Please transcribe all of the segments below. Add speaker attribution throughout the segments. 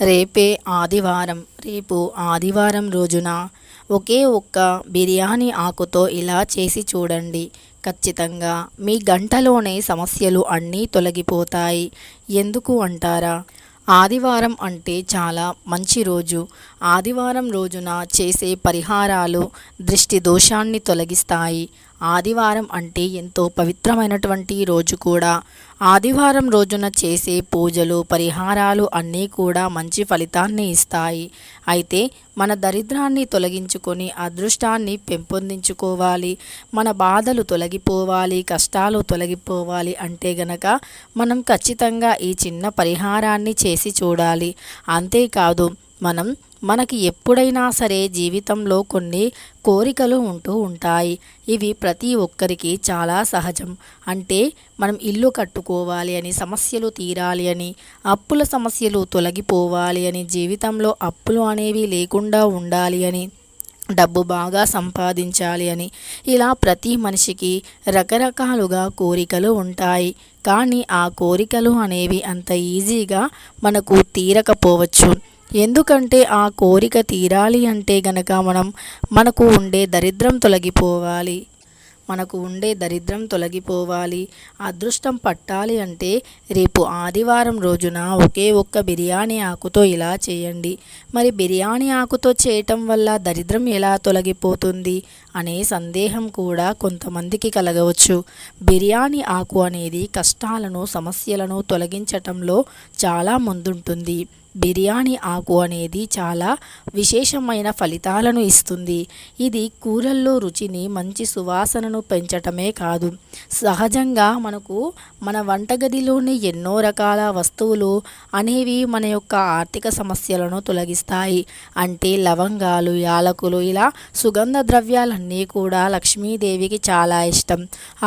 Speaker 1: రేపే ఆదివారం. రేపు ఆదివారం రోజున ఒకే ఒక్క బిర్యానీ ఆకుతో ఇలా చేసి చూడండి. ఖచ్చితంగా మీ గంటలోనే సమస్యలు అన్నీ తొలగిపోతాయి. ఎందుకు అంటారా? ఆదివారం అంటే చాలా మంచి రోజు. ఆదివారం రోజున చేసే పరిహారాలు దృష్టి దోషాన్ని తొలగిస్తాయి. ఆదివారం అంటే ఎంతో పవిత్రమైనటువంటి రోజు కూడా. ఆదివారం రోజున చేసే పూజలు పరిహారాలు అన్నీ కూడా మంచి ఫలితాన్ని ఇస్తాయి. అయితే మన దరిద్రాన్ని తొలగించుకొని అదృష్టాన్ని పెంపొందించుకోవాలి, మన బాధలు తొలగిపోవాలి, కష్టాలు తొలగిపోవాలి అంటే గనక మనం ఖచ్చితంగా ఈ చిన్న పరిహారాన్ని చేసి చూడాలి. అంతేకాదు మనకి ఎప్పుడైనా సరే జీవితంలో కొన్ని కోరికలు ఉంటూ ఉంటాయి. ఇవి ప్రతి ఒక్కరికి చాలా సహజం. అంటే మనం ఇల్లు కట్టుకోవాలి అని, సమస్యలు తీరాలి అని, అప్పుల సమస్యలు తొలగిపోవాలి అని, జీవితంలో అప్పులు అనేవి లేకుండా ఉండాలి అని, డబ్బు బాగా సంపాదించాలి అని, ఇలా ప్రతి మనిషికి రకరకాలుగా కోరికలు ఉంటాయి. కానీ ఆ కోరికలు అనేవి అంత ఈజీగా మనకు తీరకపోవచ్చు. ఎందుకంటే ఆ కోరిక తీరాలి అంటే గనక మనకు ఉండే దరిద్రం తొలగిపోవాలి. అదృష్టం పట్టాలి అంటే రేపు ఆదివారం రోజున ఒకే ఒక్క బిర్యానీ ఆకుతో ఇలా చేయండి. మరి బిర్యానీ ఆకుతో చేయటం వల్ల దరిద్రం ఎలా తొలగిపోతుంది అనే సందేహం కూడా కొంతమందికి కలగవచ్చు. బిర్యానీ ఆకు అనేది కష్టాలను, సమస్యలను తొలగించటంలో చాలా ముందుంటుంది. బిర్యానీ ఆకు అనేది చాలా విశేషమైన ఫలితాలను ఇస్తుంది. ఇది కూరల్లో రుచిని, మంచి సువాసనను పెంచటమే కాదు, సహజంగా మన వంటగదిలోని ఎన్నో రకాల వస్తువులు అనేవి మన యొక్క ఆర్థిక సమస్యలను తొలగిస్తాయి. అంటే లవంగాలు, యాలకులు, ఇలా సుగంధ ద్రవ్యాలన్నీ కూడా లక్ష్మీదేవికి చాలా ఇష్టం.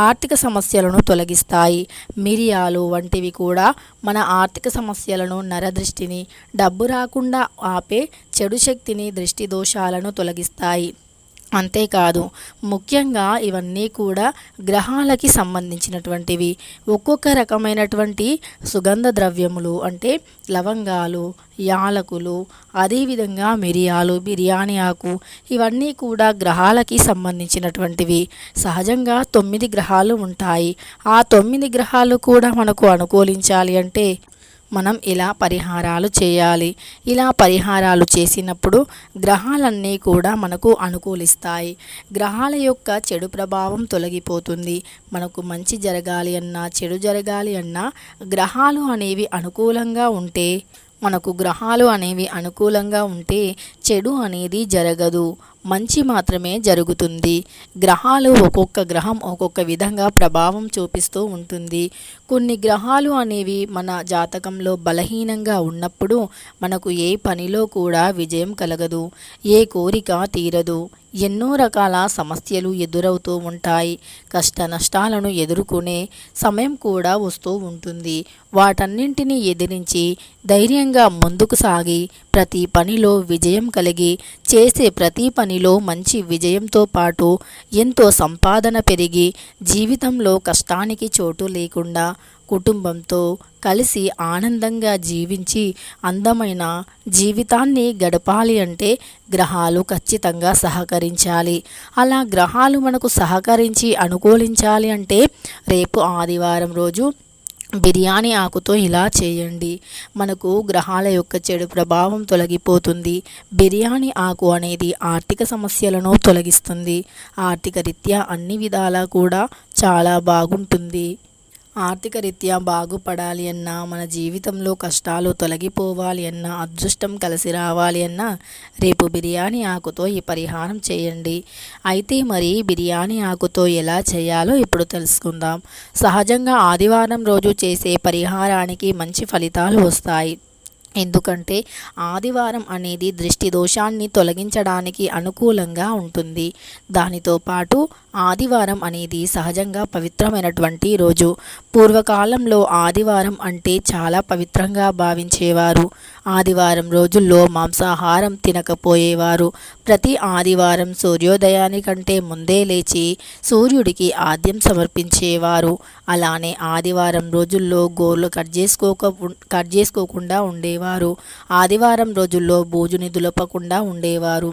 Speaker 1: ఆర్థిక సమస్యలను తొలగిస్తాయి. మిరియాలు వంటివి కూడా మన ఆర్థిక సమస్యలను, నరదృష్టిని, డబ్బు రాకుండా ఆపే చెడు శక్తిని, దృష్టి దోషాలను తొలగిస్తాయి. అంతేకాదు, ముఖ్యంగా ఇవన్నీ కూడా గ్రహాలకి సంబంధించినటువంటివి. ఒక్కొక్క రకమైనటువంటి సుగంధ ద్రవ్యములు అంటే లవంగాలు, యాలకులు, అదేవిధంగా మిరియాలు, బిర్యానీ ఆకు, ఇవన్నీ కూడా గ్రహాలకి సంబంధించినటువంటివి. సహజంగా 9 గ్రహాలు ఉంటాయి. ఆ 9 గ్రహాలు కూడా మనకు అనుకూలించాలి అంటే మనం ఇలా పరిహారాలు చేయాలి. ఇలా పరిహారాలు చేసినప్పుడు గ్రహాలన్నీ కూడా మనకు అనుకూలిస్తాయి. గ్రహాల యొక్క చెడు ప్రభావం తొలగిపోతుంది. మనకు మంచి జరగాలి అన్నా, చెడు జరగాలి అన్నా గ్రహాలు అనేవి అనుకూలంగా ఉంటే చెడు అనేది జరగదు, మంచి మాత్రమే జరుగుతుంది. గ్రహాలు ఒక్కొక్క గ్రహం ఒక్కొక్క విధంగా ప్రభావం చూపిస్తూ ఉంటుంది. కొన్ని గ్రహాలు అనేవి మన జాతకంలో బలహీనంగా ఉన్నప్పుడు మనకు ఏ పనిలో కూడా విజయం కలగదు, ఏ కోరిక తీరదు, ఎన్నో రకాల సమస్యలు ఎదురవుతూ ఉంటాయి. కష్ట నష్టాలను ఎదుర్కొనే సమయం కూడా వస్తూ ఉంటుంది. వాటన్నింటినీ ఎదిరించి ధైర్యంగా ముందుకు సాగి ప్రతి పనిలో విజయం కలిగి, చేసే ప్రతి పనిలో మంచి విజయంతో పాటు ఎంతో సంపాదన పెరిగి, జీవితంలో కష్టానికి చోటు లేకుండా కుటుంబంతో కలిసి ఆనందంగా జీవించి అందమైన జీవితాన్ని గడపాలి అంటే గ్రహాలు ఖచ్చితంగా సహకరించాలి. అలా గ్రహాలు మనకు సహకరించి అనుకూలించాలి అంటే రేపు ఆదివారం రోజు బిర్యానీ ఆకుతో ఇలా చేయండి. మనకు గ్రహాల యొక్క చెడు ప్రభావం తొలగిపోతుంది. బిర్యానీ ఆకు అనేది ఆర్థిక సమస్యలను తొలగిస్తుంది. ఆర్థిక రీత్యా అన్ని విధాలా కూడా చాలా బాగుంటుంది. ఆర్థిక రీత్యా బాగుపడాలి అన్నా, మన జీవితంలో కష్టాలు తొలగిపోవాలి అన్నా, అదృష్టం కలిసి రావాలి అన్నా రేపు బిర్యానీ ఆకుతో ఈ పరిహారం చేయండి. అయితే మరి బిర్యానీ ఆకుతో ఎలా చేయాలో ఇప్పుడు తెలుసుకుందాం. సహజంగా ఆదివారం రోజు చేసే పరిహారానికి మంచి ఫలితాలు వస్తాయి. ఎందుకంటే ఆదివారం అనేది దృష్టి దోషాన్ని తొలగించడానికి అనుకూలంగా ఉంటుంది. దానితో పాటు ఆదివారం అనేది సహజంగా పవిత్రమైనటువంటి రోజు. పూర్వకాలంలో ఆదివారం అంటే చాలా పవిత్రంగా భావించేవారు. ఆదివారం రోజుల్లో మాంసాహారం తినకపోయేవారు. ప్రతి ఆదివారం సూర్యోదయానికంటే ముందే లేచి సూర్యుడికి ఆద్యం సమర్పించేవారు. అలానే ఆదివారం రోజుల్లో గోర్లు కట్ చేసుకోకుండా ఉండేవారు. ఉండేవారు. ఆదివారం రోజుల్లో భోజనం దులపకుండా ఉండేవారు.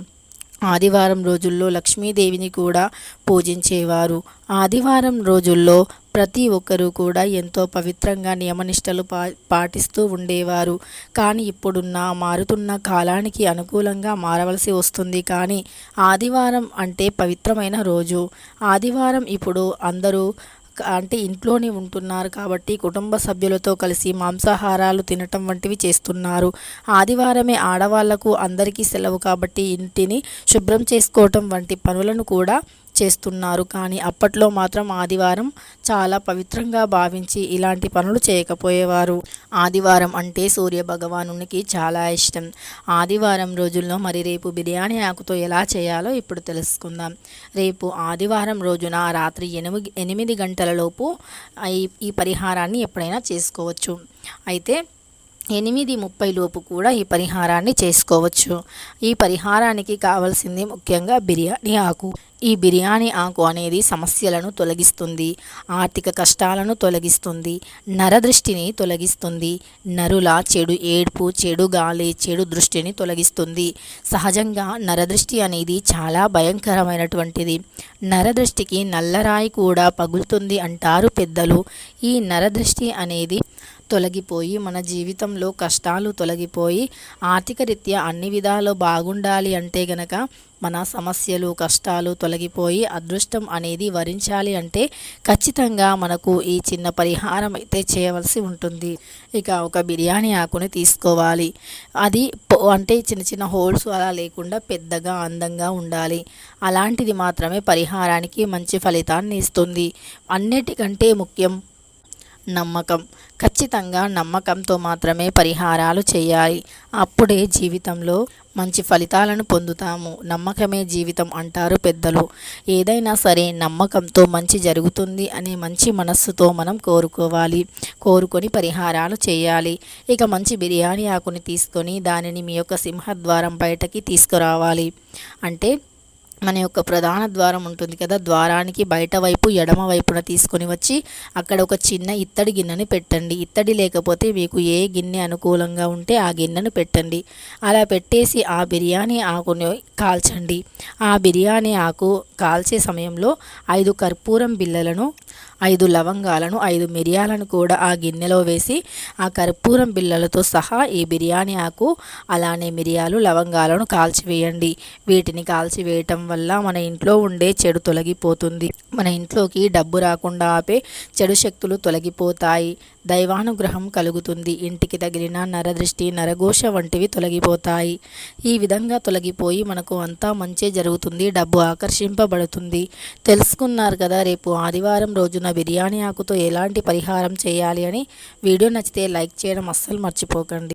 Speaker 1: ఆదివారం రోజుల్లో లక్ష్మీదేవిని కూడా పూజించేవారు. ఆదివారం రోజుల్లో ప్రతి ఒక్కరూ కూడా ఎంతో పవిత్రంగా నియమనిష్టలు పాటిస్తూ ఉండేవారు. కానీ ఇప్పుడున్న మారుతున్న కాలానికి అనుకూలంగా మారవలసి వస్తుంది. కానీ ఆదివారం అంటే పవిత్రమైన రోజు. ఆదివారం ఇప్పుడు అందరూ అంటే ఇంట్లోనే ఉంటున్నారు కాబట్టి కుటుంబ సభ్యులతో కలిసి మాంసాహారాలు తినటం వంటివి చేస్తున్నారు. ఆదివారమే ఆడవాళ్లకు అందరికీ సెలవు కాబట్టి ఇంటిని శుభ్రం చేసుకోవటం వంటి పనులను కూడా చేస్తున్నారు. కానీ అప్పట్లో మాత్రం ఆదివారం చాలా పవిత్రంగా భావించి ఇలాంటి పనులు చేయకపోయేవారు. ఆదివారం అంటే సూర్య భగవానునికి చాలా ఇష్టం. ఆదివారం రోజుల్లో మరి రేపు బిర్యానీ ఆకుతో ఎలా చేయాలో ఇప్పుడు తెలుసుకుందాం. రేపు ఆదివారం రోజున రాత్రి 8 గంటలలోపు ఈ పరిహారాన్ని ఎప్పుడైనా చేసుకోవచ్చు. అయితే 8:30 లోపు కూడా ఈ పరిహారాన్ని చేసుకోవచ్చు. ఈ పరిహారానికి కావాల్సింది ముఖ్యంగా బిర్యానీ ఆకు. ఈ బిర్యానీ ఆకు అనేది సమస్యలను తొలగిస్తుంది, ఆర్థిక కష్టాలను తొలగిస్తుంది, నరదృష్టిని తొలగిస్తుంది, నరుల చెడు ఏడ్పు, చెడు గాలి, చెడు దృష్టిని తొలగిస్తుంది. సహజంగా నరదృష్టి అనేది చాలా భయంకరమైనటువంటిది. నరదృష్టికి నల్లరాయి కూడా పగులుతుంది అంటారు పెద్దలు. ఈ నరదృష్టి అనేది తొలగిపోయి మన జీవితంలో కష్టాలు తొలగిపోయి ఆర్థిక రీత్యా అన్ని విధాలు బాగుండాలి అంటే గనక మన సమస్యలు కష్టాలు తొలగిపోయి అదృష్టం అనేది వరించాలి అంటే ఖచ్చితంగా మనకు ఈ చిన్న పరిహారం అయితే చేయవలసి ఉంటుంది. ఇక ఒక బిర్యానీ ఆకుని తీసుకోవాలి. అది అంటే చిన్న చిన్న హోల్స్ అలా లేకుండా పెద్దగా అందంగా ఉండాలి. అలాంటిది మాత్రమే పరిహారానికి మంచి ఫలితాన్ని ఇస్తుంది. అన్నిటికంటే ముఖ్యం నమ్మకం. ఖచ్చితంగా నమ్మకంతో మాత్రమే పరిహారాలు చేయాలి. అప్పుడే జీవితంలో మంచి ఫలితాలను పొందుతాము. నమ్మకమే జీవితం అంటారు పెద్దలు. ఏదైనా సరే నమ్మకంతో మంచి జరుగుతుంది అనే మంచి మనస్సుతో మనం కోరుకొని పరిహారాలు చేయాలి. ఇక మంచి బిర్యానీ ఆకుని తీసుకొని దానిని మీ యొక్క సింహద్వారం బయటకి తీసుకురావాలి. అంటే మన యొక్క ప్రధాన ద్వారం ఉంటుంది కదా, ద్వారానికి బయట వైపు ఎడమ వైపున తీసుకొని వచ్చి అక్కడ ఒక చిన్న ఇత్తడి గిన్నెని పెట్టండి. ఇత్తడి లేకపోతే మీకు ఏ గిన్నె అనుకూలంగా ఉంటే ఆ గిన్నెను పెట్టండి. అలా పెట్టేసి ఆ బిర్యానీ ఆకుని కాల్చండి. ఆ బిర్యానీ ఆకు కాల్చే సమయంలో 5 కర్పూరం బిళ్ళలను, 5 లవంగాలను, 5 మిరియాలను కూడా ఆ గిన్నెలో వేసి ఆ కర్పూరం బిళ్ళలతో సహా ఈ బిర్యానీ ఆకు అలానే మిరియాలు లవంగాలను కాల్చివేయండి. వీటిని కాల్చివేయటం వల్ల మన ఇంట్లో ఉండే చెడు తొలగిపోతుంది. మన ఇంట్లోకి డబ్బు రాకుండా ఆపే చెడు శక్తులు తొలగిపోతాయి. దైవానుగ్రహం కలుగుతుంది. ఇంటికి తగిలిన నరదృష్టి, నరఘోష వంటివి తొలగిపోతాయి. ఈ విధంగా తొలగిపోయి మనకు అంతా మంచి జరుగుతుంది. డబ్బు ఆకర్షింపబడుతుంది. తెలుసుకున్నారు కదా రేపు ఆదివారం రోజున బిర్యానీ ఆకుతో ఎలాంటి పరిహారం చేయాలి అని. వీడియో నచ్చితే లైక్ చేయడం అస్సలు మర్చిపోకండి.